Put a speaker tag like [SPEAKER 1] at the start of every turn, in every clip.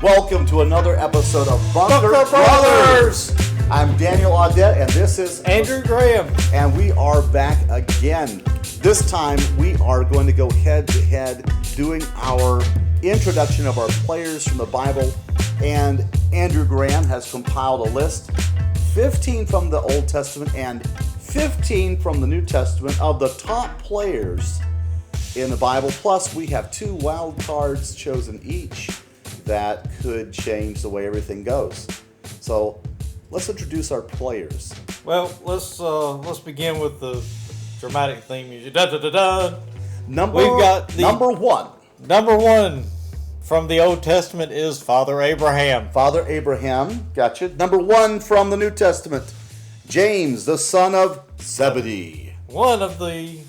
[SPEAKER 1] welcome to another episode of Bunker Brothers. I'm Daniel Audette, and this is
[SPEAKER 2] Andrew Graham.
[SPEAKER 1] And we are back again. This time, we are going to go head-to-head doing our introduction of our players from the Bible. And Andrew Graham has compiled a list, 15 from the Old Testament and 15 from the New Testament of the top players in the Bible. Plus, we have 2 wild cards chosen each that could change the way everything goes. So, let's introduce our players.
[SPEAKER 2] Well, let's begin with the dramatic theme music. Da, da, da, da. Number one from the Old Testament is Father Abraham.
[SPEAKER 1] Father Abraham, gotcha. Number 1 from the New Testament, James, the son of Zebedee.
[SPEAKER 2] One of the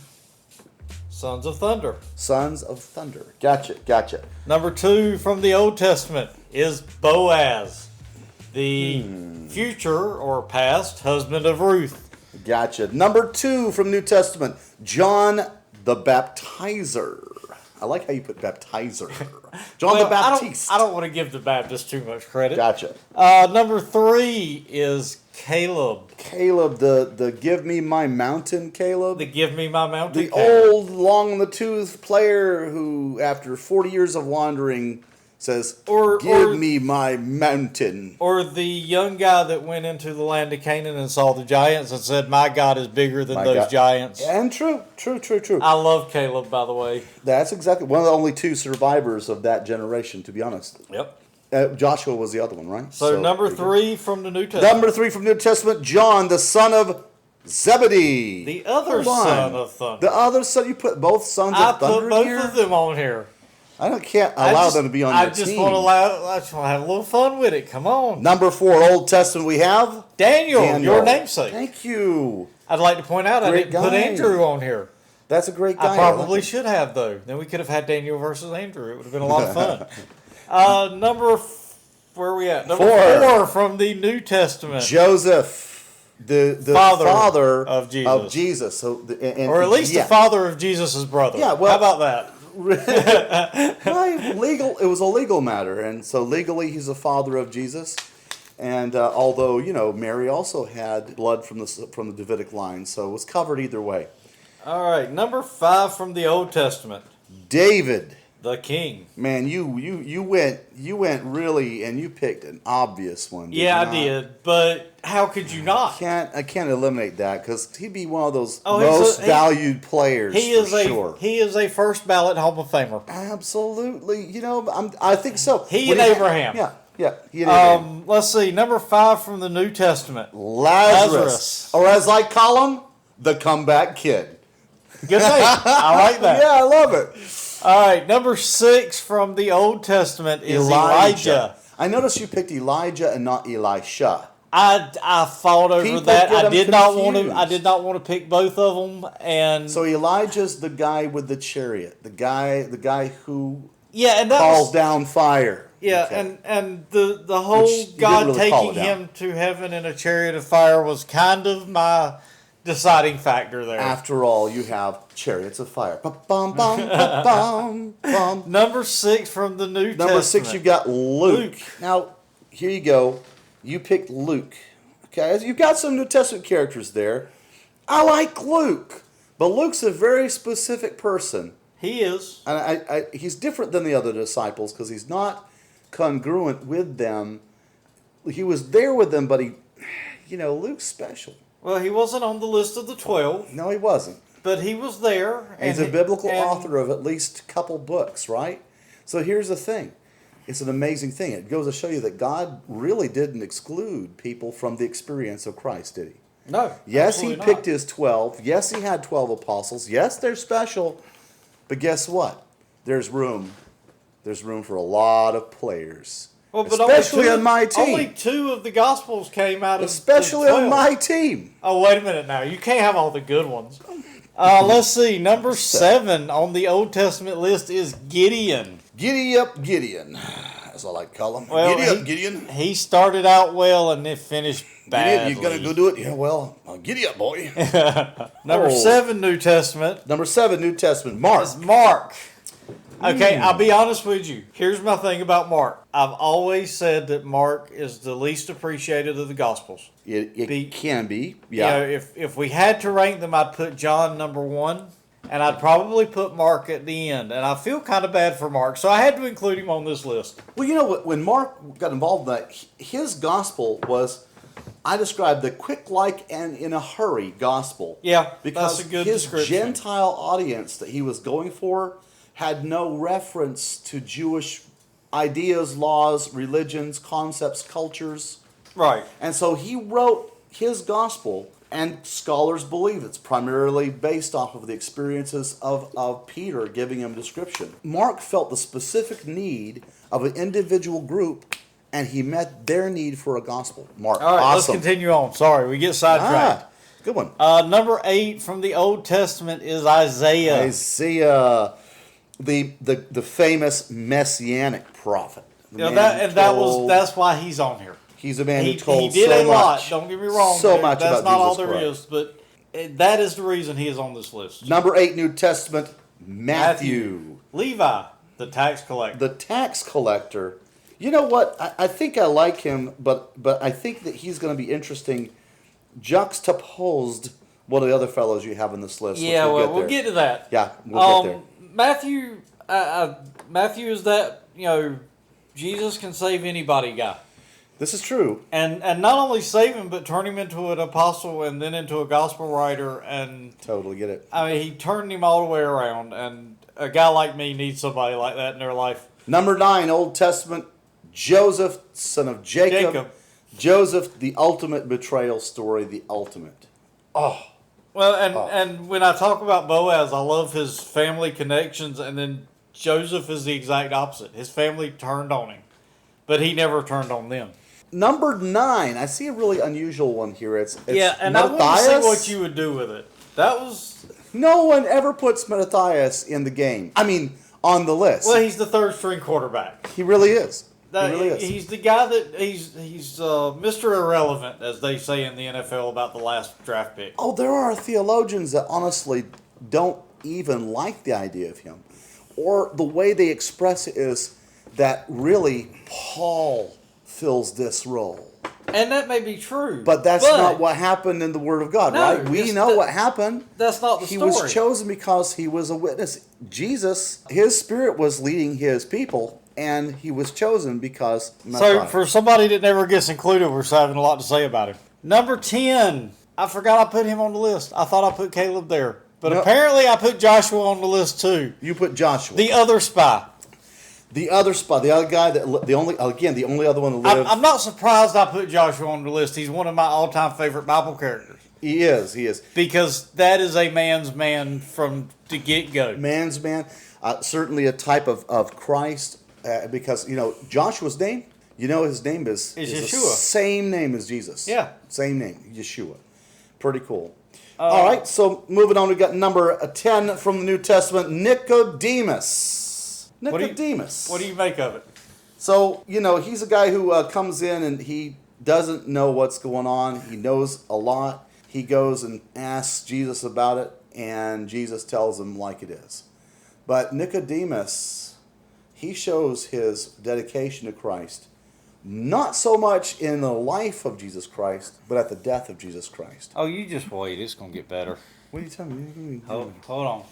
[SPEAKER 2] Sons of Thunder.
[SPEAKER 1] Sons of Thunder. Gotcha.
[SPEAKER 2] Number 2 from the Old Testament is Boaz, the future or past husband of Ruth.
[SPEAKER 1] Gotcha. Number 2 from New Testament, John the Baptizer. I like how you put baptizer. John the Baptist.
[SPEAKER 2] I don't want to give the Baptist too much credit.
[SPEAKER 1] Gotcha.
[SPEAKER 2] Number 3 is Caleb.
[SPEAKER 1] Caleb, the give me my mountain Caleb.
[SPEAKER 2] The give me my mountain.
[SPEAKER 1] The old, long in the tooth player who, after 40 years of wandering, says, give me my mountain.
[SPEAKER 2] Or the young guy that went into the land of Canaan and saw the giants and said, my God is bigger than those giants.
[SPEAKER 1] And true.
[SPEAKER 2] I love Caleb, by the way.
[SPEAKER 1] That's exactly one of the only 2 survivors of that generation, to be honest.
[SPEAKER 2] Yep.
[SPEAKER 1] Joshua was the other one, right?
[SPEAKER 2] So number 3 from the New Testament.
[SPEAKER 1] Number 3 from the New Testament, John, the son of Zebedee.
[SPEAKER 2] The other son of Thunder.
[SPEAKER 1] The other son, you put both sons of Thunder
[SPEAKER 2] I put
[SPEAKER 1] here?
[SPEAKER 2] both of them on here.
[SPEAKER 1] I can't allow them to be on your team.
[SPEAKER 2] I just want to have a little fun with it. Come on.
[SPEAKER 1] Number 4, Old Testament, we have
[SPEAKER 2] Daniel, your namesake.
[SPEAKER 1] Thank you.
[SPEAKER 2] I'd like to point out I didn't put Andrew on here.
[SPEAKER 1] That's a great guy.
[SPEAKER 2] I probably should have, though. Then we could have had Daniel versus Andrew. It would have been a lot of fun. Where are we at? Number 4 from the New Testament.
[SPEAKER 1] Joseph, the father of Jesus. So,
[SPEAKER 2] or at least the father of Jesus' brother.
[SPEAKER 1] Yeah, well,
[SPEAKER 2] how about that?
[SPEAKER 1] It was a legal matter, and so legally he's the father of Jesus. And although Mary also had blood from the Davidic line, so it was covered either way.
[SPEAKER 2] All right, number 5 from the Old Testament. David, the king.
[SPEAKER 1] Man, you went really, and you picked an obvious one.
[SPEAKER 2] I did, but how could you not?
[SPEAKER 1] I can't eliminate that because he'd be one of those most valued players. He
[SPEAKER 2] is a first ballot Hall of Famer.
[SPEAKER 1] Absolutely, I think so.
[SPEAKER 2] He and Abraham.
[SPEAKER 1] Yeah. He and Abraham.
[SPEAKER 2] Let's see, number 5 from the New Testament.
[SPEAKER 1] Lazarus, or as I call him, the comeback kid.
[SPEAKER 2] Good name. I like that.
[SPEAKER 1] Yeah, I love it.
[SPEAKER 2] All right, number 6 from the Old Testament is Elijah.
[SPEAKER 1] I noticed you picked Elijah and not Elisha.
[SPEAKER 2] I fought over that. I did not want to pick both of them, and
[SPEAKER 1] so Elijah's the guy with the chariot, the guy who
[SPEAKER 2] and
[SPEAKER 1] calls down fire.
[SPEAKER 2] Yeah, okay. and the whole God really taking him to heaven in a chariot of fire was kind of my deciding factor there.
[SPEAKER 1] After all, you have chariots of fire. Ba-bum, bum, ba-bum, bum.
[SPEAKER 2] Number 6 from the New Testament.
[SPEAKER 1] Number 6, you've got Luke. Now, here you go. You picked Luke. Okay, you've got some New Testament characters there. I like Luke, but Luke's a very specific person.
[SPEAKER 2] He is.
[SPEAKER 1] And he's different than the other disciples because he's not congruent with them. He was there with them, but Luke's special.
[SPEAKER 2] Well, he wasn't on the list of the 12.
[SPEAKER 1] No, he wasn't.
[SPEAKER 2] But he was there.
[SPEAKER 1] And he's a biblical author of at least a couple books, right? So here's the thing. It's an amazing thing. It goes to show you that God really didn't exclude people from the experience of Christ, did he?
[SPEAKER 2] No.
[SPEAKER 1] Yes, he picked his 12. Yes, he had 12 apostles. Yes, they're special. But guess what? There's room. There's room for a lot of players. Well, but especially on my team.
[SPEAKER 2] Only 2 of the Gospels came out of
[SPEAKER 1] especially on my team.
[SPEAKER 2] Oh, wait a minute now. You can't have all the good ones. Let's see. Number 7 on the Old Testament list is Gideon.
[SPEAKER 1] Giddy up, Gideon. That's all I call him.
[SPEAKER 2] Well,
[SPEAKER 1] giddy up, Gideon.
[SPEAKER 2] He started out well and then finished badly.
[SPEAKER 1] Gideon, you gonna go do it? Yeah, well, giddy up, boy.
[SPEAKER 2] Number 7 New Testament.
[SPEAKER 1] Number 7 New Testament. Mark.
[SPEAKER 2] Is Mark. Okay, I'll be honest with you. Here's my thing about Mark. I've always said that Mark is the least appreciated of the Gospels.
[SPEAKER 1] It can be, yeah.
[SPEAKER 2] You know, if we had to rank them, I'd put John number 1, and I'd probably put Mark at the end. And I feel kind of bad for Mark, so I had to include him on this list.
[SPEAKER 1] Well, you know what? When Mark got involved in that, his gospel was, I described the quick, like, and in a hurry gospel.
[SPEAKER 2] Yeah,
[SPEAKER 1] because
[SPEAKER 2] that's a good
[SPEAKER 1] his
[SPEAKER 2] description.
[SPEAKER 1] Gentile audience that he was going for had no reference to Jewish ideas, laws, religions, concepts, cultures.
[SPEAKER 2] Right.
[SPEAKER 1] And so he wrote his gospel, and scholars believe it's primarily based off of the experiences of Peter giving him a description. Mark felt the specific need of an individual group, and he met their need for a gospel. Mark,
[SPEAKER 2] all right,
[SPEAKER 1] awesome.
[SPEAKER 2] Let's continue on. Sorry, we get sidetracked.
[SPEAKER 1] Good one.
[SPEAKER 2] Number 8 from the Old Testament is Isaiah.
[SPEAKER 1] Isaiah, the famous messianic prophet.
[SPEAKER 2] That's why he's on here.
[SPEAKER 1] He's a man who told
[SPEAKER 2] he did
[SPEAKER 1] so
[SPEAKER 2] a lot.
[SPEAKER 1] much.
[SPEAKER 2] Don't get me wrong.
[SPEAKER 1] So much
[SPEAKER 2] that's
[SPEAKER 1] about
[SPEAKER 2] not all
[SPEAKER 1] Jesus
[SPEAKER 2] there
[SPEAKER 1] Christ.
[SPEAKER 2] is, but that is the reason he is on this list.
[SPEAKER 1] Number 8, New Testament, Matthew.
[SPEAKER 2] Levi, the tax collector.
[SPEAKER 1] The tax collector. You know what? I think I like him, but I think that he's going to be interesting, juxtaposed one of the other fellows you have on this list.
[SPEAKER 2] Yeah, we'll get to that.
[SPEAKER 1] Yeah, we'll get there.
[SPEAKER 2] Matthew is that, Jesus can save anybody guy.
[SPEAKER 1] This is true.
[SPEAKER 2] And not only save him, but turn him into an apostle and then into a gospel writer. And
[SPEAKER 1] totally get it.
[SPEAKER 2] I mean, he turned him all the way around. And a guy like me needs somebody like that in their life.
[SPEAKER 1] Number 9, Old Testament, Joseph, son of Jacob. Joseph, the ultimate betrayal story, the ultimate. Oh.
[SPEAKER 2] Well, and when I talk about Boaz, I love his family connections, and then Joseph is the exact opposite. His family turned on him, but he never turned on them.
[SPEAKER 1] Number 9, I see a really unusual one here. It's
[SPEAKER 2] and
[SPEAKER 1] Matthias.
[SPEAKER 2] I want to see what you would do with it. That was...
[SPEAKER 1] No one ever puts Matthias in the game. I mean, on the list.
[SPEAKER 2] Well, he's the third string quarterback.
[SPEAKER 1] He really is.
[SPEAKER 2] He's the guy that he's Mr. Irrelevant, as they say in the NFL about the last draft pick.
[SPEAKER 1] Oh, there are theologians that honestly don't even like the idea of him. Or the way they express it is that really Paul fills this role.
[SPEAKER 2] And that may be true.
[SPEAKER 1] But that's not what happened in the Word of God, right? We know what happened.
[SPEAKER 2] That's not the story.
[SPEAKER 1] He was chosen because he was a witness. Jesus, his spirit was leading his people, and he was chosen because...
[SPEAKER 2] So, for somebody that never gets included, we're having a lot to say about him. Number 10. I forgot I put him on the list. I thought I put Caleb there. But apparently I put Joshua on the list too.
[SPEAKER 1] You put Joshua.
[SPEAKER 2] The other spy.
[SPEAKER 1] The other spy, the other guy the only other one to live.
[SPEAKER 2] I'm not surprised I put Joshua on the list. He's one of my all-time favorite Bible characters.
[SPEAKER 1] He is.
[SPEAKER 2] Because that is a man's man from the get-go.
[SPEAKER 1] Man's man. Certainly a type of Christ. Because, Joshua's name, his name is
[SPEAKER 2] Yeshua.
[SPEAKER 1] The same name as Jesus.
[SPEAKER 2] Yeah.
[SPEAKER 1] Same name, Yeshua. Pretty cool. All right, so moving on, we got number 10 from the New Testament, Nicodemus. Nicodemus.
[SPEAKER 2] What do you make of it?
[SPEAKER 1] So, he's a guy who comes in and he doesn't know what's going on. He knows a lot. He goes and asks Jesus about it, and Jesus tells him like it is. But Nicodemus, he shows his dedication to Christ, not so much in the life of Jesus Christ, but at the death of Jesus Christ.
[SPEAKER 2] Oh, you just wait. It's going to get better.
[SPEAKER 1] What are you telling me?
[SPEAKER 2] Hold on.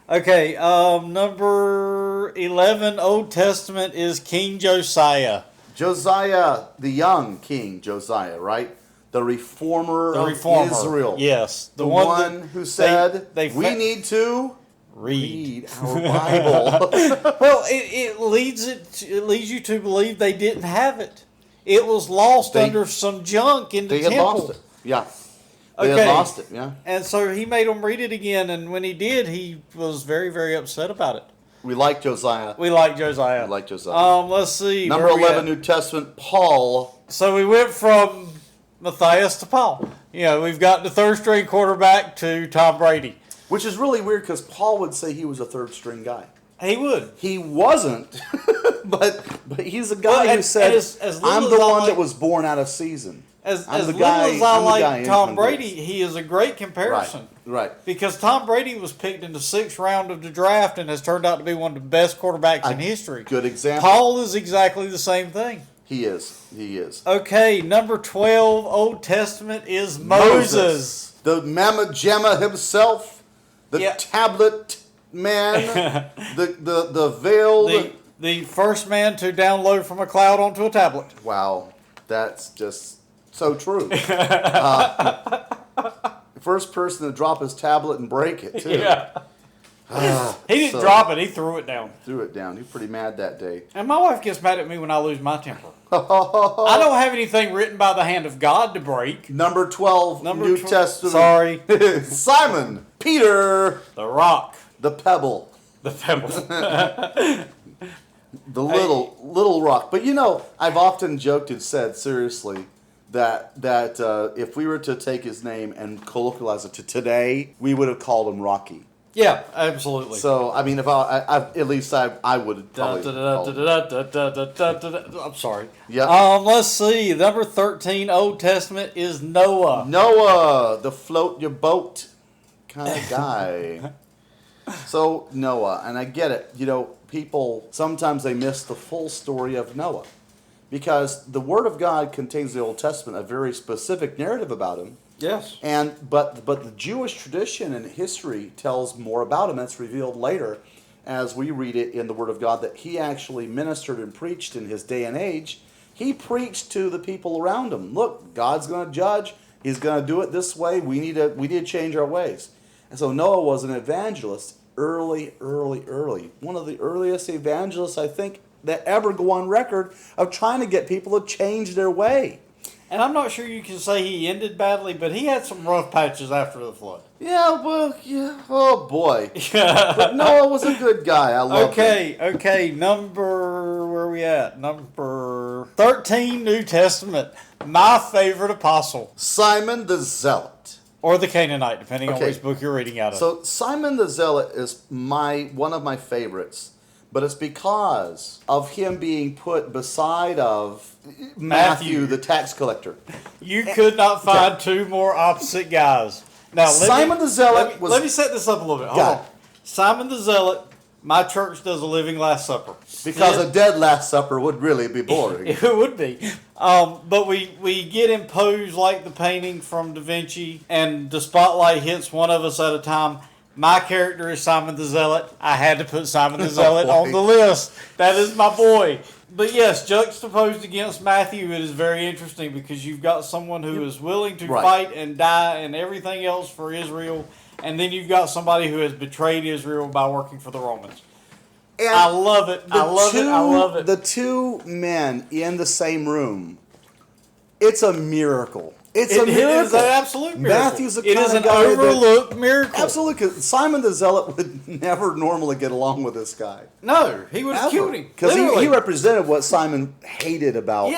[SPEAKER 1] Okay,
[SPEAKER 2] number 11, Old Testament, is King Josiah.
[SPEAKER 1] Josiah, the young king Josiah, right? The reformer of Israel.
[SPEAKER 2] Yes.
[SPEAKER 1] The one who said, we need to read our Bible.
[SPEAKER 2] Well, it leads you to believe they didn't have it. It was lost under some junk in the temple. They had lost it,
[SPEAKER 1] yeah. They had lost it, yeah.
[SPEAKER 2] And so he made them read it again, and when he did, he was very, very upset about it.
[SPEAKER 1] We like Josiah.
[SPEAKER 2] Let's see.
[SPEAKER 1] Number 11, New Testament, Paul.
[SPEAKER 2] So we went from Matthias to Paul. We've got the third-string quarterback to Tom Brady.
[SPEAKER 1] Which is really weird because Paul would say he was a third-string guy.
[SPEAKER 2] He would.
[SPEAKER 1] He wasn't, but he's a guy who said, I'm the one that was born out of season.
[SPEAKER 2] As little as I like Tom Brady, he is a great comparison.
[SPEAKER 1] Right.
[SPEAKER 2] Because Tom Brady was picked in the 6th round of the draft and has turned out to be one of the best quarterbacks in history.
[SPEAKER 1] Good example.
[SPEAKER 2] Paul is exactly the same thing.
[SPEAKER 1] He is.
[SPEAKER 2] Okay, number 12, Old Testament is Moses.
[SPEAKER 1] The Mamma Jamma himself, the tablet man, the veiled...
[SPEAKER 2] The first man to download from a cloud onto a tablet.
[SPEAKER 1] Wow, that's just so true. First person to drop his tablet and break it, too.
[SPEAKER 2] Yeah. He didn't drop it, he threw it down.
[SPEAKER 1] Threw it down. He was pretty mad that day.
[SPEAKER 2] And my wife gets mad at me when I lose my temper. I don't have anything written by the hand of God to break.
[SPEAKER 1] Number 12, New Testament.
[SPEAKER 2] Sorry.
[SPEAKER 1] Simon, Peter.
[SPEAKER 2] The rock.
[SPEAKER 1] The pebble.
[SPEAKER 2] The pebble.
[SPEAKER 1] The little rock. But I've often joked and said, seriously, that if we were to take his name and colloquialize it to today, we would have called him Rocky.
[SPEAKER 2] Yeah, absolutely.
[SPEAKER 1] So, I mean, if at least I would probably
[SPEAKER 2] I'm sorry.
[SPEAKER 1] Yeah.
[SPEAKER 2] Let's see. Number 13, Old Testament is Noah.
[SPEAKER 1] Noah, the float your boat kind of guy. So, Noah, and I get it. People, sometimes they miss the full story of Noah. Because the Word of God contains the Old Testament, a very specific narrative about him.
[SPEAKER 2] Yes.
[SPEAKER 1] But the Jewish tradition and history tells more about him. That's revealed later as we read it in the Word of God, that he actually ministered and preached in his day and age. He preached to the people around him. Look, God's going to judge. He's going to do it this way. We need to change our ways. And so Noah was an evangelist early. One of the earliest evangelists, I think, that ever go on record of trying to get people to change their way.
[SPEAKER 2] And I'm not sure you can say he ended badly, but he had some rough patches after the flood.
[SPEAKER 1] Yeah, well, yeah. Oh, boy. But Noah was a good guy. I love him.
[SPEAKER 2] Okay. Where are we at? Number 13, New Testament. My favorite apostle.
[SPEAKER 1] Simon the Zealot.
[SPEAKER 2] Or the Canaanite, depending on which book you're reading out of.
[SPEAKER 1] So Simon the Zealot is one of my favorites. But it's because of him being put beside of Matthew, the tax collector.
[SPEAKER 2] You could not find two more opposite guys. Now,
[SPEAKER 1] Simon the Zealot
[SPEAKER 2] let me set this up a little bit. Hold on. Simon the Zealot, my church does a living Last Supper.
[SPEAKER 1] Because a dead Last Supper would really be boring.
[SPEAKER 2] It would be. But we get imposed like the painting from Da Vinci, and the spotlight hits one of us at a time. My character is Simon the Zealot. I had to put Simon the Zealot on the list. That is my boy. But yes, juxtaposed against Matthew, it is very interesting because you've got someone who is willing to fight and die and everything else for Israel, and then you've got somebody who has betrayed Israel by working for the Romans. And I love it. I love it.
[SPEAKER 1] The two men in the same room, it's a miracle. It's a miracle.
[SPEAKER 2] It is an absolute miracle.
[SPEAKER 1] Matthew's
[SPEAKER 2] it is an overlooked miracle.
[SPEAKER 1] Absolutely. Simon the Zealot would never normally get along with this guy.
[SPEAKER 2] No, he would have killed him.
[SPEAKER 1] Because he represented what Simon hated about,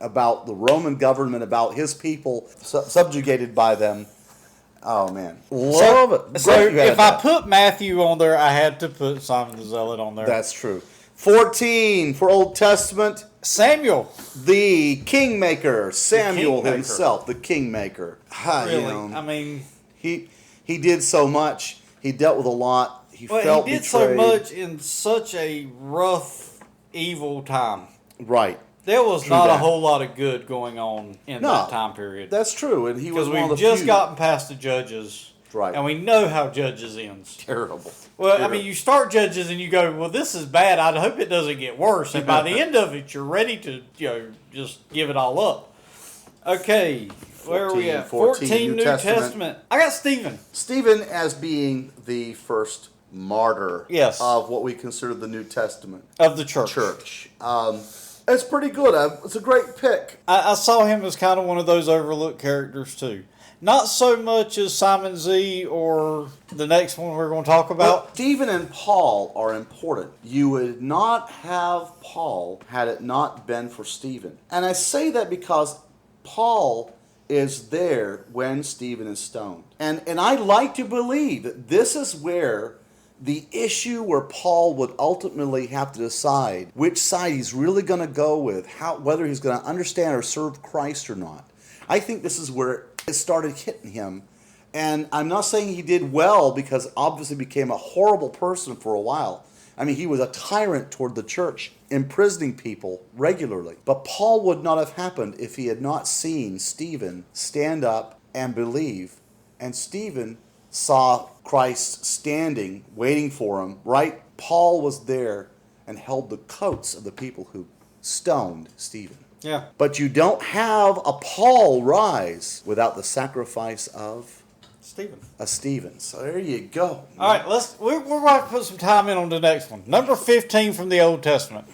[SPEAKER 1] about the Roman government, about his people subjugated by them. Oh, man. Love it.
[SPEAKER 2] So if I put Matthew on there, I had to put Simon the Zealot on there.
[SPEAKER 1] That's true. 14 for Old Testament.
[SPEAKER 2] Samuel.
[SPEAKER 1] The Kingmaker. Samuel himself, the Kingmaker.
[SPEAKER 2] Really? I mean...
[SPEAKER 1] He did so much. He dealt with a lot. He felt betrayed.
[SPEAKER 2] He did so much in such a rough, evil time.
[SPEAKER 1] Right.
[SPEAKER 2] There was not a whole lot of good going on in that time period.
[SPEAKER 1] That's true. And he was one of the
[SPEAKER 2] Because we've just gotten past the Judges.
[SPEAKER 1] Right.
[SPEAKER 2] And we know how Judges ends.
[SPEAKER 1] Terrible.
[SPEAKER 2] Well, I mean, you start Judges and you go, well, this is bad. I hope it doesn't get worse. And by the end of it, you're ready to just give it all up. Okay. Where are we at? 14 New Testament. I got Stephen.
[SPEAKER 1] Stephen as being the first martyr of what we consider the New Testament.
[SPEAKER 2] Of the church.
[SPEAKER 1] It's pretty good. It's a great pick.
[SPEAKER 2] I saw him as kind of one of those overlooked characters, too. Not so much as Simon Z or the next one we're going to talk about.
[SPEAKER 1] But Stephen and Paul are important. You would not have Paul had it not been for Stephen. And I say that because Paul is there when Stephen is stoned. And I like to believe that this is where the issue where Paul would ultimately have to decide which side he's really going to go with, whether he's going to understand or serve Christ or not. I think this is where it started hitting him. And I'm not saying he did well, because obviously became a horrible person for a while. I mean, he was a tyrant toward the church, imprisoning people regularly. But Paul would not have happened if he had not seen Stephen stand up and believe. And Stephen saw Christ standing, waiting for him, right? Paul was there and held the coats of the people who stoned Stephen.
[SPEAKER 2] Yeah.
[SPEAKER 1] But you don't have a Paul rise without the sacrifice of Stephen. So there you go.
[SPEAKER 2] All right, we're going to put some time in on the next one. Number 15 from the Old Testament.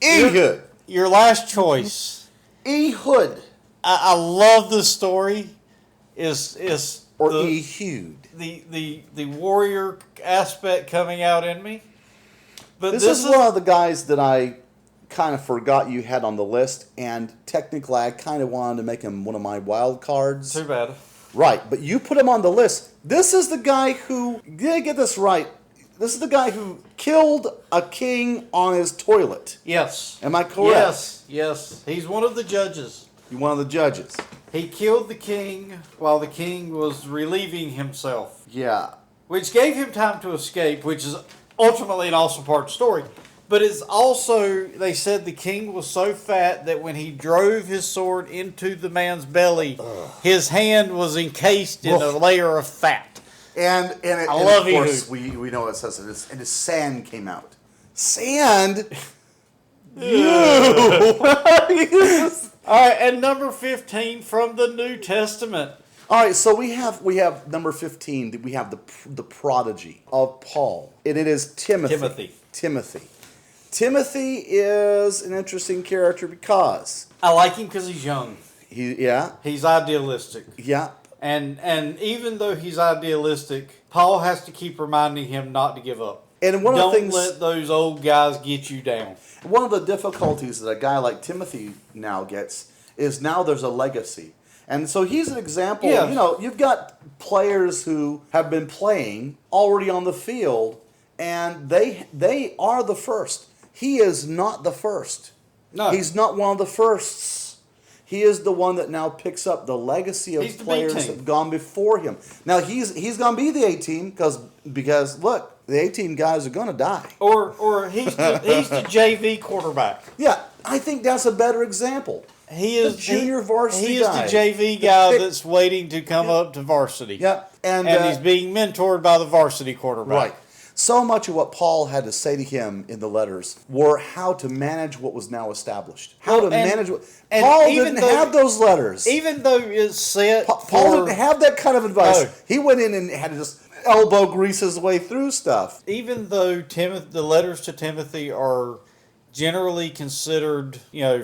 [SPEAKER 1] Ehud.
[SPEAKER 2] Your last choice.
[SPEAKER 1] Ehud.
[SPEAKER 2] I love this story. Ehud. The warrior aspect coming out in me. But
[SPEAKER 1] this is one of the guys that I kind of forgot you had on the list, and technically I kind of wanted to make him one of my wild cards.
[SPEAKER 2] Too bad.
[SPEAKER 1] Right, but you put him on the list. This is the guy who, get this right, this is the guy who killed a king on his toilet.
[SPEAKER 2] Yes.
[SPEAKER 1] Am I correct?
[SPEAKER 2] Yes. He's one of the judges.
[SPEAKER 1] He's one of the judges.
[SPEAKER 2] He killed the king while the king was relieving himself.
[SPEAKER 1] Yeah.
[SPEAKER 2] Which gave him time to escape, which is ultimately an awesome part of the story. But it's also, they said the king was so fat that when he drove his sword into the man's belly, his hand was encased in a layer of fat.
[SPEAKER 1] And of course, we know it says it, and his sand came out. Sand?
[SPEAKER 2] All right, and number 15 from the New Testament.
[SPEAKER 1] All right, so we have number 15. We have the prodigy of Paul, and it is Timothy. Timothy is an interesting character because
[SPEAKER 2] I like him because he's young.
[SPEAKER 1] He's
[SPEAKER 2] idealistic.
[SPEAKER 1] Yeah.
[SPEAKER 2] And even though he's idealistic, Paul has to keep reminding him not to give up.
[SPEAKER 1] And
[SPEAKER 2] Don't let those old guys get you down.
[SPEAKER 1] One of the difficulties that a guy like Timothy now gets is now there's a legacy. And so he's an example.
[SPEAKER 2] Yeah.
[SPEAKER 1] You know, you've got players who have been playing already on the field, and they are the first. He is not the first.
[SPEAKER 2] No.
[SPEAKER 1] He's not one of the firsts. He is the one that now picks up the legacy of players that have gone before him. Now, he's going to be the A-team because, look, the A-team guys are going to die.
[SPEAKER 2] Or he's the JV quarterback.
[SPEAKER 1] Yeah, I think that's a better example.
[SPEAKER 2] He is
[SPEAKER 1] the junior varsity guy.
[SPEAKER 2] He is the JV guy that's waiting to come up to varsity.
[SPEAKER 1] Yeah.
[SPEAKER 2] And he's being mentored by the varsity quarterback.
[SPEAKER 1] Right. So much of what Paul had to say to him in the letters were how to manage what was now established. Paul didn't have those letters.
[SPEAKER 2] Even though it's set
[SPEAKER 1] Paul didn't have that kind of advice. No. He went in and had to just elbow grease his way through stuff.
[SPEAKER 2] Even though the letters to Timothy are generally considered,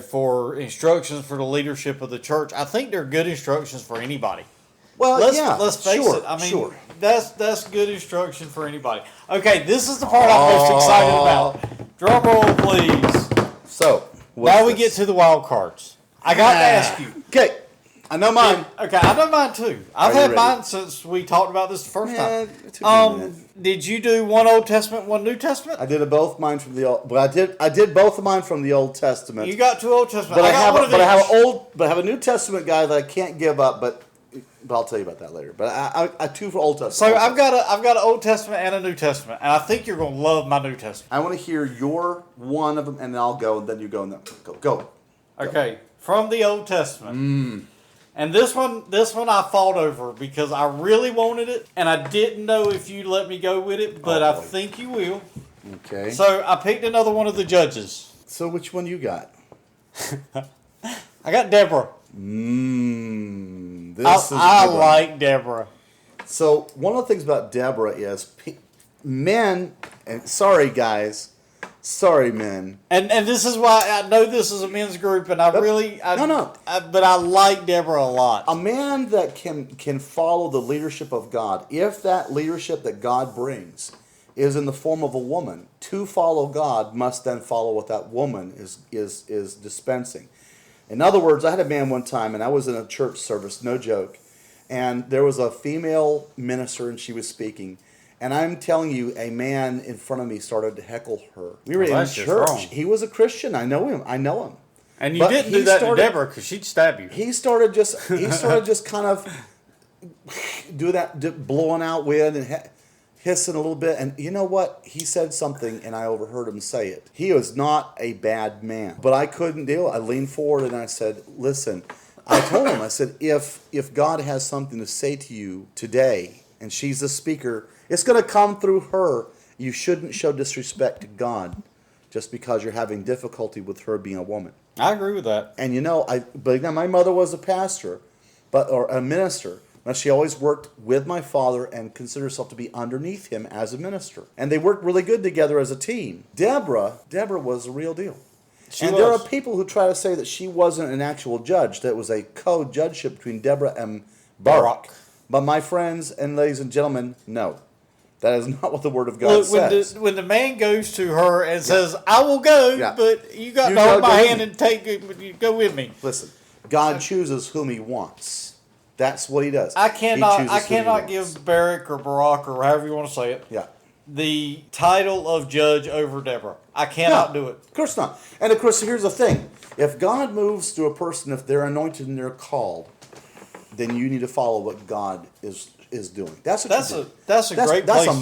[SPEAKER 2] for instructions for the leadership of the church, I think they're good instructions for anybody.
[SPEAKER 1] Well,
[SPEAKER 2] let's face it. I mean, that's good instruction for anybody. Okay, this is the part I'm most excited about. Drum roll, please.
[SPEAKER 1] So,
[SPEAKER 2] now we get to the wild cards. I got to ask you.
[SPEAKER 1] Okay, I know mine.
[SPEAKER 2] Okay, I know mine too. I've had mine since we talked about this the first time. Did you do one Old Testament, one New Testament?
[SPEAKER 1] I did both mine from the Old, but I did both of mine from the Old Testament.
[SPEAKER 2] You got two Old Testament.
[SPEAKER 1] But I have a New Testament guy that I can't give up, but I'll tell you about that later. But I two for Old Testament.
[SPEAKER 2] So I've got an Old Testament and a New Testament, and I think you're going to love my New Testament.
[SPEAKER 1] I want to hear your one of them, and then I'll go, and then you go, and then go.
[SPEAKER 2] Okay, from the Old Testament. And this one I fought over because I really wanted it, and I didn't know if you'd let me go with it, but I think you will.
[SPEAKER 1] Okay.
[SPEAKER 2] So I picked another one of the judges.
[SPEAKER 1] So which one you got?
[SPEAKER 2] I got Deborah. I like Deborah.
[SPEAKER 1] So one of the things about Deborah is men, and sorry guys, sorry men.
[SPEAKER 2] And this is why I know this is a men's group, and but I like Deborah a lot.
[SPEAKER 1] A man that can follow the leadership of God, if that leadership that God brings is in the form of a woman, to follow God must then follow what that woman is dispensing. In other words, I had a man one time, and I was in a church service, no joke, and there was a female minister, and she was speaking, and I'm telling you, a man in front of me started to heckle her. We were in church. He was a Christian. I know him.
[SPEAKER 2] And you didn't do that to Deborah because she'd stab you.
[SPEAKER 1] He started just kind of do that, blowing out wind and hissing a little bit. And you know what? He said something, and I overheard him say it. He was not a bad man, but I couldn't deal. I leaned forward and I said, "Listen." I told him, I said, if God has something to say to you today, and she's the speaker, it's going to come through her. You shouldn't show disrespect to God just because you're having difficulty with her being a woman.
[SPEAKER 2] I agree with that.
[SPEAKER 1] And but my mother was a pastor, or a minister. But she always worked with my father and considered herself to be underneath him as a minister. And they worked really good together as a team. Deborah was the real deal. There are people who try to say that she wasn't an actual judge, that it was a co-judgeship between Deborah and Barak. But my friends and ladies and gentlemen, no. That is not what the Word of God says.
[SPEAKER 2] When the man goes to her and says, "I will go, but you got to hold my hand and go with me."
[SPEAKER 1] Listen, God chooses whom He wants. That's what He does.
[SPEAKER 2] I cannot give Barak or Barak or however you want to say it.
[SPEAKER 1] Yeah.
[SPEAKER 2] The title of judge over Deborah. I cannot do it.
[SPEAKER 1] Of course not. And of course, here's the thing. If God moves through a person, if they're anointed and they're called, then you need to follow what God is doing. That's a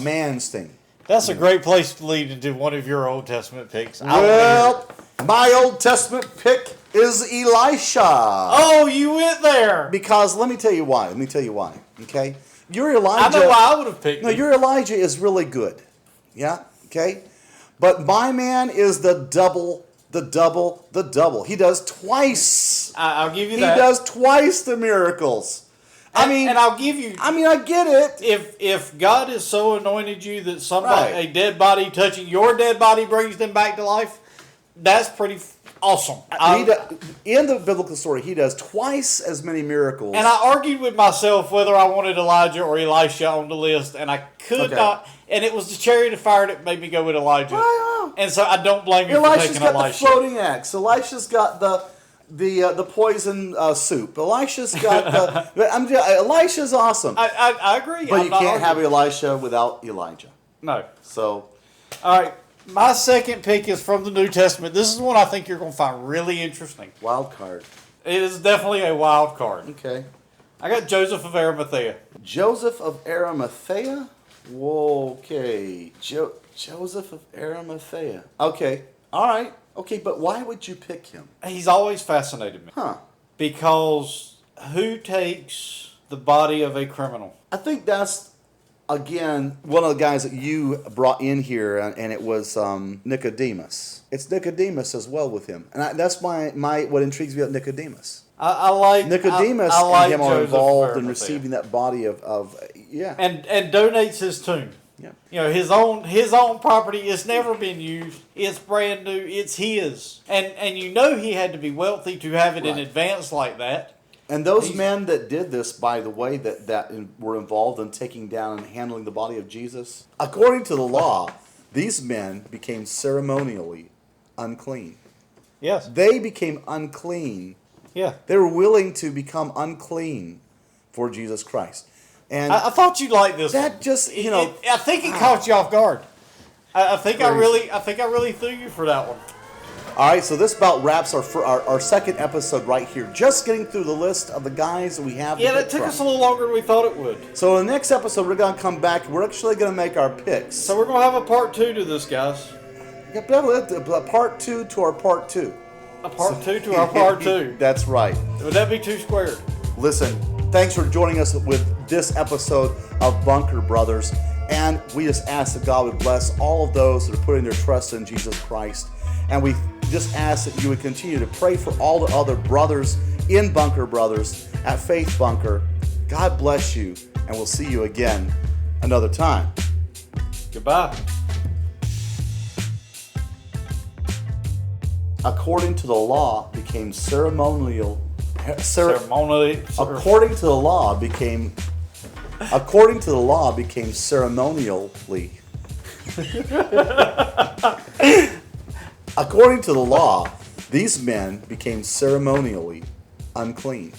[SPEAKER 1] man's thing.
[SPEAKER 2] That's a great place to lead into one of your Old Testament picks.
[SPEAKER 1] Well, my Old Testament pick is Elisha.
[SPEAKER 2] Oh, you went there.
[SPEAKER 1] Because let me tell you why. Okay? Your Elijah.
[SPEAKER 2] I know why I would have picked him.
[SPEAKER 1] Your Elijah is really good. Yeah? Okay? But my man is the double. He does twice.
[SPEAKER 2] I'll give you that.
[SPEAKER 1] He does twice the miracles.
[SPEAKER 2] And I'll give you.
[SPEAKER 1] I get it.
[SPEAKER 2] If God has so anointed you that a dead body touching your dead body brings them back to life, that's pretty awesome.
[SPEAKER 1] In the biblical story, he does twice as many miracles.
[SPEAKER 2] And I argued with myself whether I wanted Elijah or Elisha on the list, and I could not. And it was the chariot of fire that made me go with Elijah. And so I don't blame you for taking Elisha.
[SPEAKER 1] Elisha's got the floating axe. Elisha's got the poison soup. Elisha's got Elisha's awesome.
[SPEAKER 2] I agree.
[SPEAKER 1] But you can't have Elisha without Elijah.
[SPEAKER 2] No.
[SPEAKER 1] So,
[SPEAKER 2] all right. My second pick is from the New Testament. This is one I think you're going to find really interesting.
[SPEAKER 1] Wild card.
[SPEAKER 2] It is definitely a wild card.
[SPEAKER 1] Okay.
[SPEAKER 2] I got Joseph of Arimathea.
[SPEAKER 1] Joseph of Arimathea? Whoa, okay. Joseph of Arimathea. Okay. All right. Okay, but why would you pick him?
[SPEAKER 2] He's always fascinated me.
[SPEAKER 1] Huh.
[SPEAKER 2] Because who takes the body of a criminal?
[SPEAKER 1] I think that's, again, one of the guys that you brought in here, and it was Nicodemus. It's Nicodemus as well with him. And that's what intrigues me about Nicodemus.
[SPEAKER 2] I like
[SPEAKER 1] Nicodemus and him are involved in receiving that body of
[SPEAKER 2] and donates his tomb.
[SPEAKER 1] Yeah.
[SPEAKER 2] You know, his own property. It's never been used. It's brand new. It's his. And you know he had to be wealthy to have it in advance like that.
[SPEAKER 1] And those men that did this, by the way, that were involved in taking down and handling the body of Jesus, according to the law, these men became ceremonially unclean.
[SPEAKER 2] Yes.
[SPEAKER 1] They became unclean.
[SPEAKER 2] Yeah.
[SPEAKER 1] They were willing to become unclean for Jesus Christ. And
[SPEAKER 2] I thought you'd like this.
[SPEAKER 1] That just,
[SPEAKER 2] I think it caught you off guard. I think I really threw you for that one.
[SPEAKER 1] All right, so this about wraps our second episode right here. Just getting through the list of the guys that we have.
[SPEAKER 2] Yeah, that took us a little longer than we thought it would.
[SPEAKER 1] So in the next episode, we're going to come back. We're actually going to make our picks.
[SPEAKER 2] So we're going to have a part 2 to this, guys.
[SPEAKER 1] Yeah, part 2 to our part 2.
[SPEAKER 2] A part 2 to our part 2.
[SPEAKER 1] That's right.
[SPEAKER 2] Would that be 2 squared?
[SPEAKER 1] Listen, thanks for joining us with this episode of Bunker Brothers. And we just ask that God would bless all of those that are putting their trust in Jesus Christ. And we just ask that you would continue to pray for all the other brothers in Bunker Brothers at Faith Bunker. God bless you, and we'll see you again another time.
[SPEAKER 2] Goodbye.
[SPEAKER 1] According to the law, became ceremonially. According to the law, became ceremonially. According to the law, these men became ceremonially unclean.